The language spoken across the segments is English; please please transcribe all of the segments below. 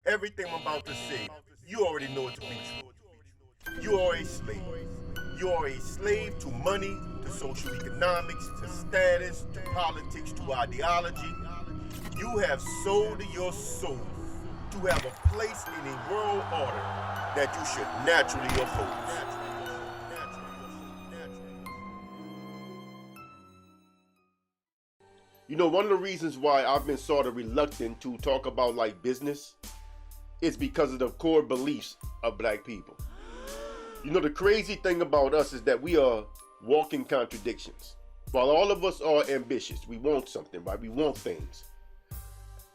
Everything I'm about to say, you already know it to be true. You are a slave. You are a slave to money, to social economics, to status, to politics, to ideology. You have sold your soul to have a place in a world order that you should naturally oppose. You know, one of the reasons why I've been sort of reluctant to talk about like business is because of the core beliefs of black people. You know, the crazy thing about us is that we are walking contradictions. While all of us are ambitious, we want something, right? We want things.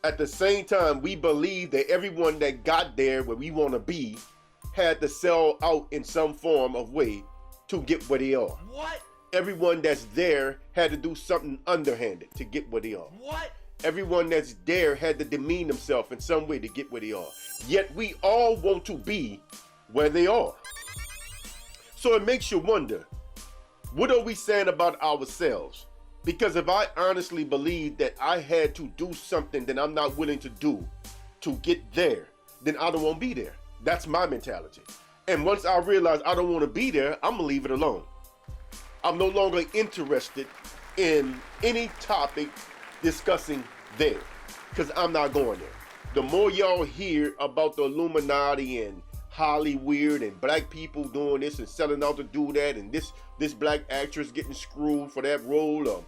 At the same time, we believe that everyone that got there where we want to be had to sell out in some form of way to get where they are. What? Everyone that's there had to do something underhanded to get where they are. What? Everyone that's there had to demean themselves in some way to get where they are. Yet we all want to be where they are. So it makes you wonder, what are we saying about ourselves? Because if I honestly believe that I had to do something that I'm not willing to do to get there, then I don't want to be there. That's my mentality. And once I realize I don't want to be there, I'm gonna leave it alone. I'm no longer interested in any topic discussing there, because I'm not going there. The more y'all hear about the Illuminati and Hollywood and black people doing this and selling out to do that, and this black actress getting screwed for that role, or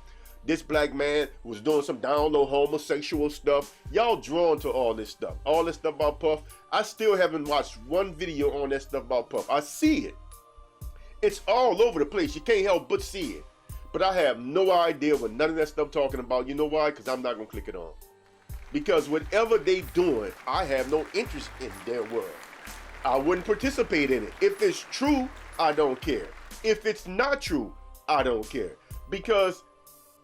this black man was doing some down low homosexual stuff, y'all drawn to all this stuff about Puff. I still haven't watched one video on that stuff about Puff. I see it. It's all over the place. You can't help but see it. But I have no idea what none of that stuff talking about. You know why? Because I'm not going to click it on. Because whatever they doing, I have no interest in their world. I wouldn't participate in it. If it's true, I don't care. If it's not true, I don't care. Because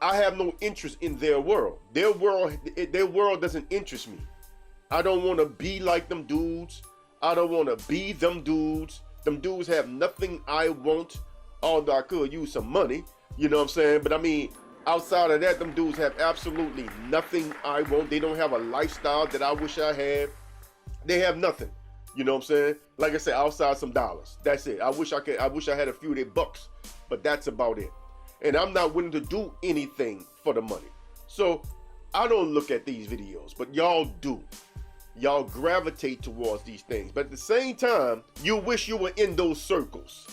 I have no interest in their world. Their world doesn't interest me. I don't want to be like them dudes. I don't want to be them dudes. Them dudes have nothing I want, although I could use some money, you know what I'm saying? But I mean, outside of that, them dudes have absolutely nothing I want. They don't have a lifestyle that I wish I had. They have nothing, you know what I'm saying? Like I said, outside some dollars, that's it. I wish I had a few of their bucks, but that's about it. And I'm not willing to do anything for the money. So I don't look at these videos, but y'all do. Y'all gravitate towards these things, but at the same time, you wish you were in those circles.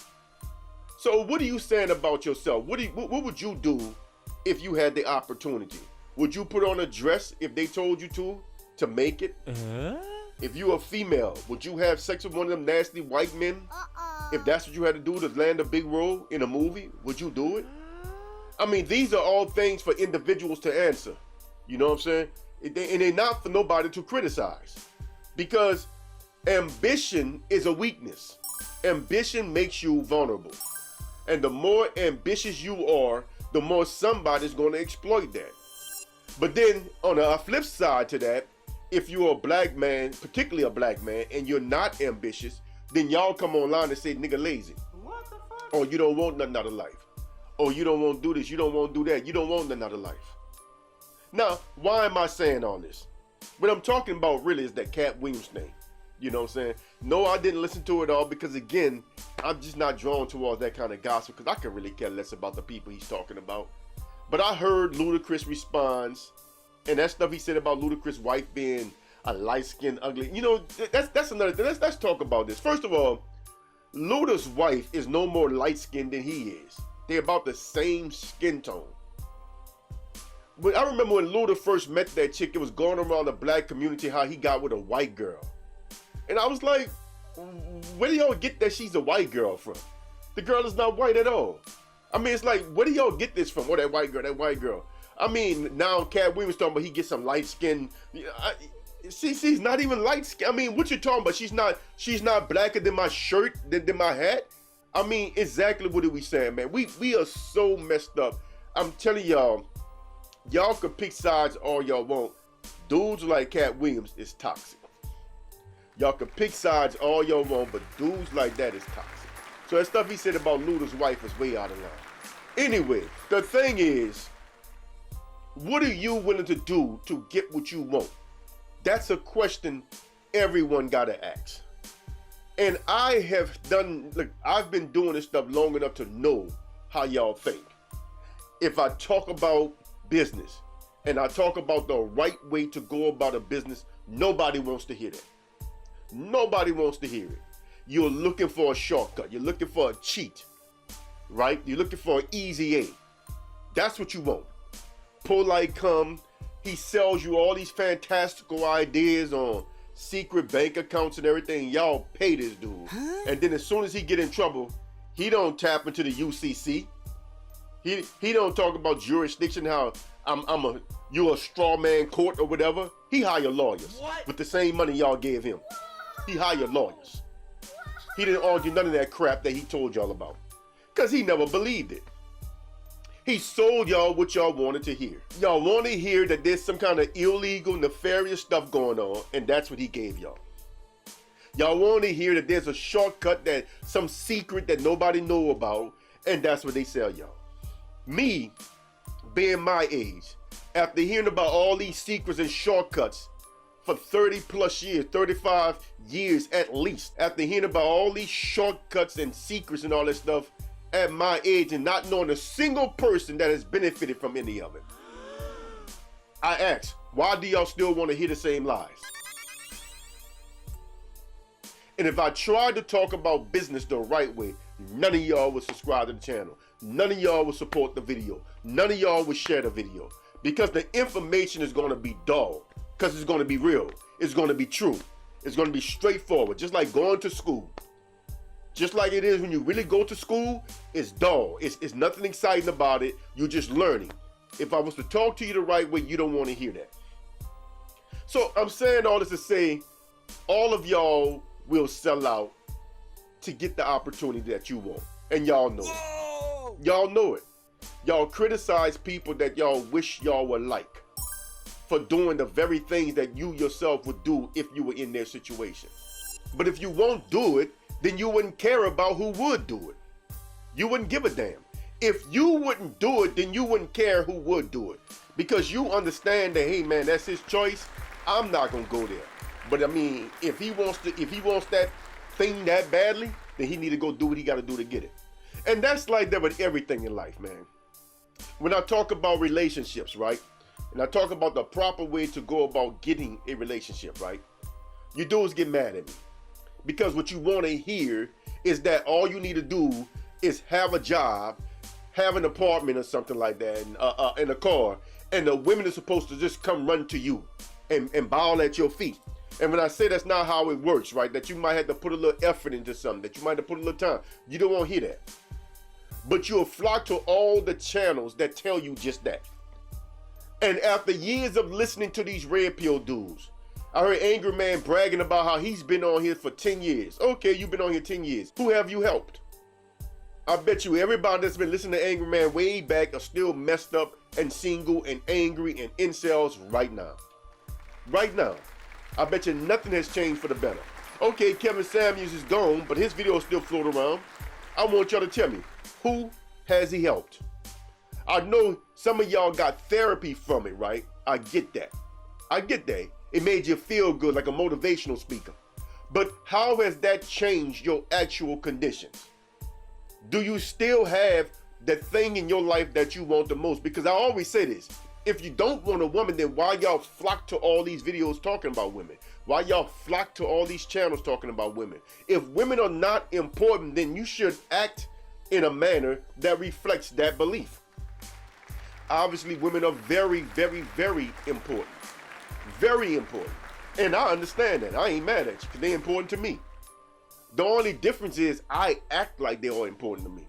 So what are you saying about yourself? What would you do if you had the opportunity? Would you put on a dress if they told you to make it? If you are female, would you have sex with one of them nasty white men? If that's what you had to do to land a big role in a movie, would you do it? I mean, these are all things for individuals to answer. You know what I'm saying? And they're not for nobody to criticize, because ambition is a weakness. Ambition makes you vulnerable, and the more ambitious you are, the more somebody's going to exploit that. But then on a flip side to that, if you're a black man, particularly a black man, and you're not ambitious, then y'all come online and say nigga lazy. What the fuck? Or you don't want nothing out of life. Or you don't want to do this, you don't want to do that, you don't want nothing out of life. Now, why am I saying all this? What I'm talking about really is that Katt Williams thing. You know what I'm saying? No, I didn't listen to it all because, again, I'm just not drawn towards that kind of gossip because I can really care less about the people he's talking about. But I heard Ludacris response, and that stuff he said about Ludacris' wife being a light-skinned, ugly. You know, that's another thing. Let's talk about this. First of all, Luda's wife is no more light-skinned than he is. They're about the same skin tone. But I remember when Luda first met that chick, it was going around the black community how he got with a white girl. And I was like, where do y'all get that she's a white girl from? The girl is not white at all. I mean, it's like, where do y'all get this from? Oh, that white girl. I mean, now Katt Williams talking about he gets some light skin. She's not even light skin. I mean, what you talking about? She's not blacker than my shirt, than my hat. I mean, exactly what are we saying, man? We are so messed up. I'm telling y'all can pick sides all y'all want. Dudes like Katt Williams is toxic. Y'all can pick sides all y'all want, but dudes like that is toxic. So that stuff he said about Luda's wife is way out of line. Anyway, the thing is, what are you willing to do to get what you want? That's a question everyone gotta ask. And I've been doing this stuff long enough to know how y'all think. If I talk about business and I talk about the right way to go about a business, nobody wants to hear that. Nobody wants to hear it. You're looking for a shortcut. You're looking for a cheat, right? You're looking for an easy A. That's what you want. Polite come, he sells you all these fantastical ideas on secret bank accounts and everything. Y'all pay this dude. And then as soon as he get in trouble, he don't tap into the UCC. He don't talk about jurisdiction, how you're a straw man court or whatever. He hire lawyers with the same money y'all gave him. He hired lawyers. He didn't argue none of that crap that he told y'all about, because he never believed it. He sold y'all what y'all wanted to hear. Y'all want to hear that there's some kind of illegal, nefarious stuff going on, and that's what he gave y'all. Y'all want to hear that there's a shortcut, that some secret that nobody know about, and that's what they sell y'all. Me, being my age, after hearing about all these secrets and shortcuts for 30 plus years, 35 years at least, after hearing about all these shortcuts and secrets and all that stuff at my age and not knowing a single person that has benefited from any of it, I ask, why do y'all still want to hear the same lies? And if I tried to talk about business the right way, none of y'all would subscribe to the channel. None of y'all would support the video. None of y'all would share the video, because the information is going to be dull, because it's going to be real. It's going to be true. It's going to be straightforward, just like going to school. Just like it is when you really go to school, it's dull. It's nothing exciting about it. You're just learning. If I was to talk to you the right way, you don't want to hear that. So I'm saying all this to say, all of y'all will sell out to get the opportunity that you want. And y'all know it. Y'all know it. Y'all criticize people that y'all wish y'all were like for doing the very things that you yourself would do if you were in their situation. But if you won't do it, then you wouldn't care about who would do it. You wouldn't give a damn. If you wouldn't do it, then you wouldn't care who would do it, because you understand that, hey man, that's his choice. I'm not gonna go there. But I mean, if he wants that thing that badly, then he need to go do what he got to do to get it. And that's like that with everything in life, man. When I talk about relationships, right, and I talk about the proper way to go about getting a relationship, right, you dudes get mad at me. Because what you want to hear is that all you need to do is have a job, have an apartment or something like that, and a car, and the women are supposed to just come run to you and bow at your feet. And when I say that's not how it works, right, that you might have to put a little effort into something, that you might have to put a little time, you don't want to hear that. But you'll flock to all the channels that tell you just that. And after years of listening to these red pill dudes, I heard Angry Man bragging about how he's been on here for 10 years. Okay, you've been on here 10 years. Who have you helped? I bet you everybody that's been listening to Angry Man way back are still messed up and single and angry and incels right now. Right now. I bet you nothing has changed for the better. Okay, Kevin Samuels is gone, but his videos still float around. I want y'all to tell me, who has he helped? I know some of y'all got therapy from it, right? I get that. I get that. It made you feel good, like a motivational speaker. But how has that changed your actual conditions? Do you still have that thing in your life that you want the most? Because I always say this, if you don't want a woman, then why y'all flock to all these videos talking about women? Why y'all flock to all these channels talking about women? If women are not important, then you should act in a manner that reflects that belief. Obviously, women are very, very, very important. Very important. And I understand that. I ain't mad at you, because they're important to me. The only difference is I act like they are important to me.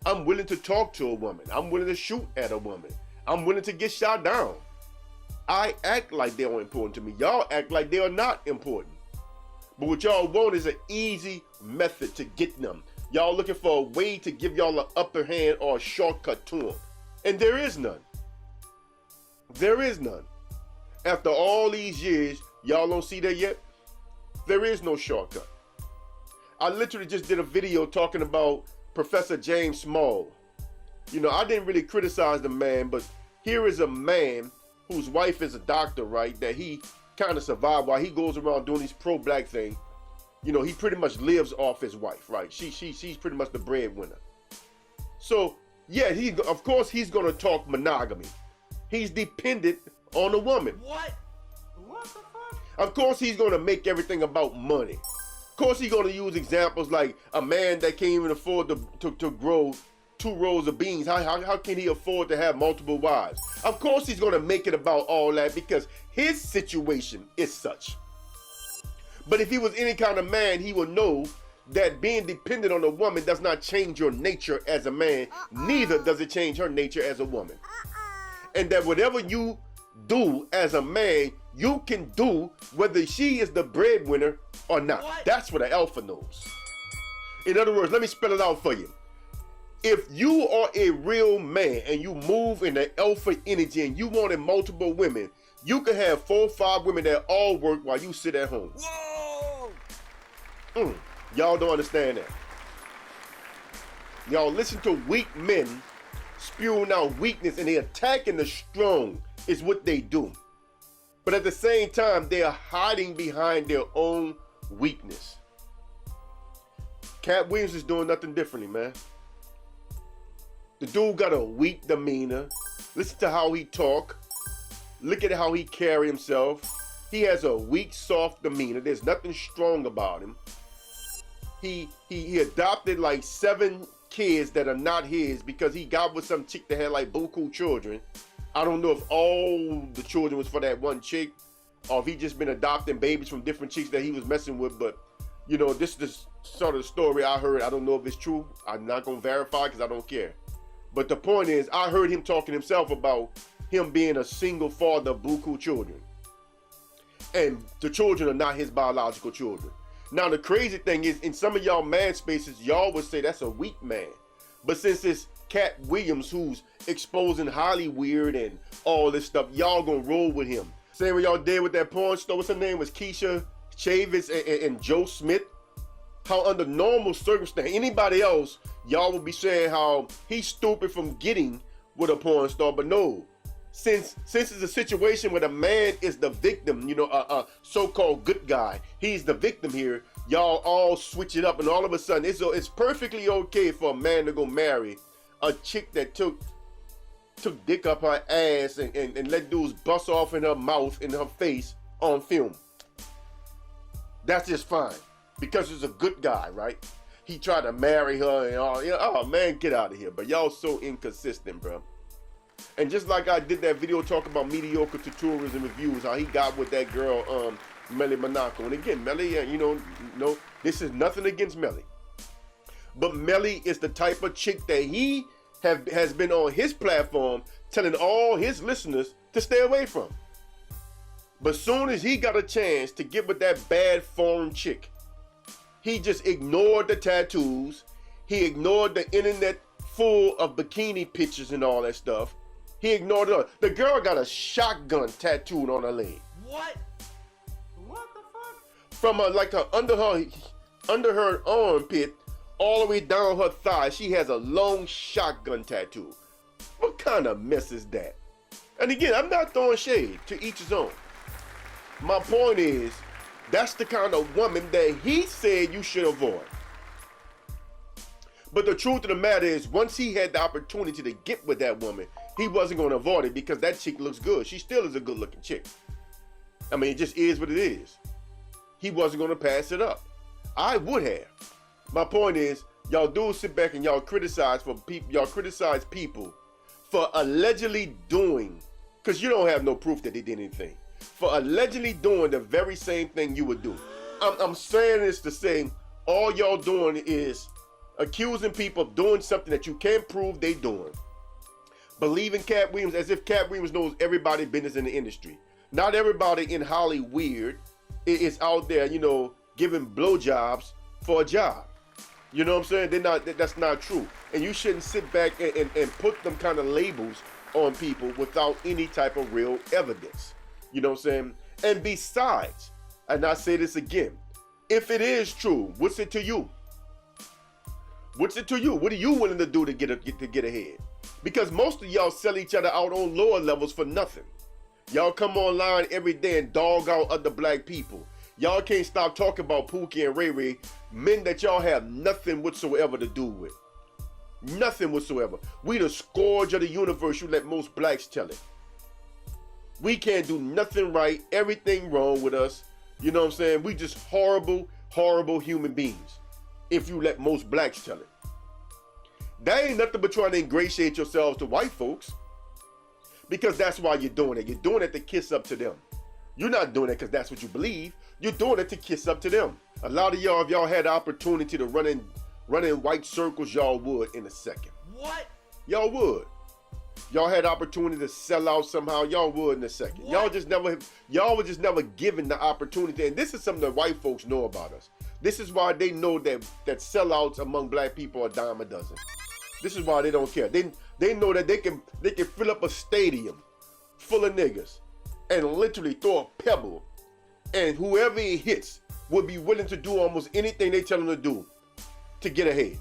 I'm willing to talk to a woman. I'm willing to shoot at a woman. I'm willing to get shot down. I act like they are important to me. Y'all act like they are not important. But what y'all want is an easy method to get them. Y'all looking for a way to give y'all an upper hand or a shortcut to them. And there is none. There is none. After all these years, y'all don't see that yet? There is no shortcut. I literally just did a video talking about Professor James Small. You know, I didn't really criticize the man, but here is a man whose wife is a doctor, right? That he kind of survived while he goes around doing these pro-black thing. You know, he pretty much lives off his wife, right? She's pretty much the breadwinner. So yeah, of course he's gonna talk monogamy. He's dependent on a woman. What the fuck? Of course he's gonna make everything about money. Of course he's gonna use examples like a man that can't even afford to grow 2 rows of beans. How can he afford to have multiple wives? Of course he's gonna make it about all that because his situation is such. But if he was any kind of man, he would know that being dependent on a woman does not change your nature as a man, neither does it change her nature as a woman. And that whatever you do as a man, you can do whether she is the breadwinner or not. What? That's what an alpha knows. In other words, let me spell it out for you. If you are a real man and you move in the alpha energy and you wanted multiple women, you can have 4 or 5 women that all work while you sit at home. Whoa! Y'all don't understand that. Y'all listen to weak men spewing out weakness and they attacking the strong is what they do. But at the same time, they are hiding behind their own weakness. Katt Williams is doing nothing differently, man. The dude got a weak demeanor. Listen to how he talk. Look at how he carry himself. He has a weak, soft demeanor. There's nothing strong about him. He adopted like 7 kids that are not his because he got with some chick that had like buku children. I don't know if all the children was for that one chick or if he just been adopting babies from different chicks that he was messing with. But you know, this is sort of the story I heard. I don't know if it's true. I'm not gonna verify because I don't care. But the point is, I heard him talking himself about him being a single father of buku children. And the children are not his biological children. Now, the crazy thing is, in some of y'all man spaces, y'all would say that's a weak man. But since it's Katt Williams who's exposing Hollywood and all this stuff, y'all gonna roll with him. Same way y'all did with that porn star. What's her name? Was Keisha Chavis and Joe Smith? How under normal circumstances, anybody else, y'all would be saying how he's stupid from getting with a porn star. But no, since it's a situation where the man is the victim, you know, a so-called good guy, he's the victim here, y'all all switch it up and all of a sudden it's perfectly okay for a man to go marry a chick that took dick up her ass and let dudes bust off in her mouth, in her face on film. That's just fine because he's a good guy, right? He tried to marry her and all. You know, oh man, get out of here. But y'all so inconsistent, bro. And just like I did that video talking about mediocre tutorials and reviews, how he got with that girl, Melly Monaco. And again, Melly, you know, no, this is nothing against Melly. But Melly is the type of chick that he has been on his platform telling all his listeners to stay away from. But soon as he got a chance to get with that bad foreign chick, he just ignored the tattoos. He ignored the internet full of bikini pictures and all that stuff. He ignored it. The girl got a shotgun tattooed on her leg. What? What the fuck? From under her armpit all the way down her thigh, she has a long shotgun tattoo. What kind of mess is that? And again, I'm not throwing shade, to each his own. My point is, that's the kind of woman that he said you should avoid. But the truth of the matter is, once he had the opportunity to get with that woman, he wasn't going to avoid it because that chick looks good. She still is a good looking chick. I mean, it just is what it is. He wasn't going to pass it up. I would have. My point is, y'all do sit back and y'all criticize people for allegedly doing, because you don't have no proof that they did anything, for allegedly doing the very same thing you would do. I'm saying this to say all y'all doing is accusing people of doing something that you can't prove they doing. Believing Katt Williams as if Katt Williams knows everybody's business in the industry. Not everybody in Hollywood is out there, you know, giving blowjobs for a job. You know what I'm saying? That's not true. And you shouldn't sit back and put them kind of labels on people without any type of real evidence. You know what I'm saying? And besides, and I say this again, if it is true, what's it to you? What's it to you? What are you willing to do to get ahead? Because most of y'all sell each other out on lower levels for nothing. Y'all come online every day and dog out other black people. Y'all can't stop talking about Pookie and Ray Ray, men that y'all have nothing whatsoever to do with. Nothing whatsoever. We the scourge of the universe, you let most blacks tell it. We can't do nothing right, everything wrong with us. You know what I'm saying? We just horrible, horrible human beings, if you let most blacks tell it. That ain't nothing but trying to ingratiate yourselves to white folks, because that's why you're doing it. You're doing it to kiss up to them. You're not doing it because that's what you believe. You're doing it to kiss up to them. A lot of y'all, if y'all had the opportunity to run in white circles, y'all would in a second. What? Y'all would. Y'all had the opportunity to sell out somehow, y'all would in a second. What? Y'all were just never given the opportunity. And this is something that white folks know about us. This is why they know that sellouts among black people are a dime a dozen. This is why they don't care. They know that they can fill up a stadium full of niggas and literally throw a pebble, and whoever it hits would be willing to do almost anything they tell them to do to get ahead.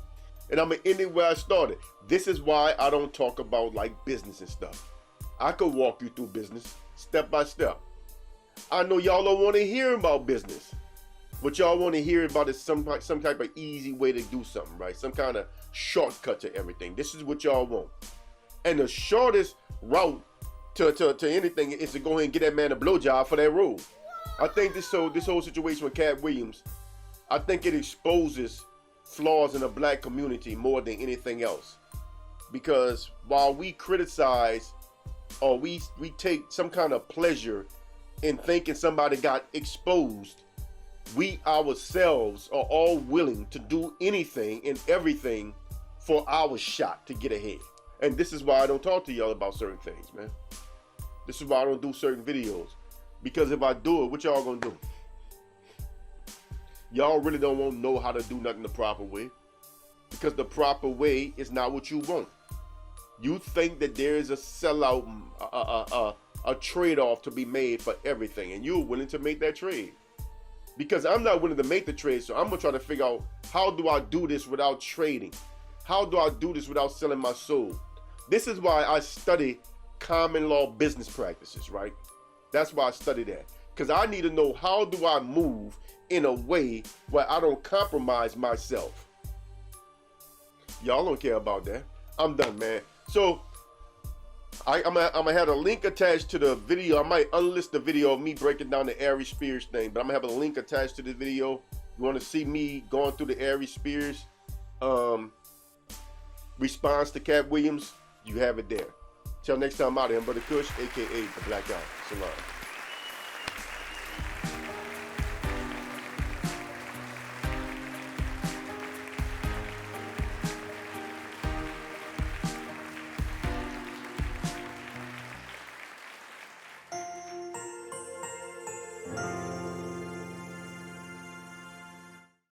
And I'm gonna end it where I started. This is why I don't talk about like business and stuff. I could walk you through business step by step. I know y'all don't want to hear about business. What y'all want to hear about is some type of easy way to do something, right? Some kind of shortcut to everything. This is what y'all want. And the shortest route to anything is to go ahead and get that man a blowjob for that role. I think this whole situation with Katt Williams, I think it exposes flaws in the black community more than anything else. Because while we criticize or we take some kind of pleasure in thinking somebody got exposed, we ourselves are all willing to do anything and everything for our shot to get ahead. And this is why I don't talk to y'all about certain things, man. This is why I don't do certain videos. Because if I do it, what y'all gonna do? Y'all really don't want to know how to do nothing the proper way. Because the proper way is not what you want. You think that there is a sellout, a trade-off to be made for everything, and you're willing to make that trade. Because I'm not willing to make the trade, so I'm gonna try to figure out, how do I do this without trading? How do I do this without selling my soul? This is why I study common law business practices, right? That's why I study that. Because I need to know, how do I move in a way where I don't compromise myself? Y'all don't care about that. I'm done, man. So I'm gonna have a link attached to the video. I might unlist the video of me breaking down the Aries Spears thing, but I'm gonna have a link attached to the video. You want to see me going through the Aries Spears response to Katt Williams? You have it there. Till next time, I'm out of here, Brother Kush, aka the Black Guy. Salam.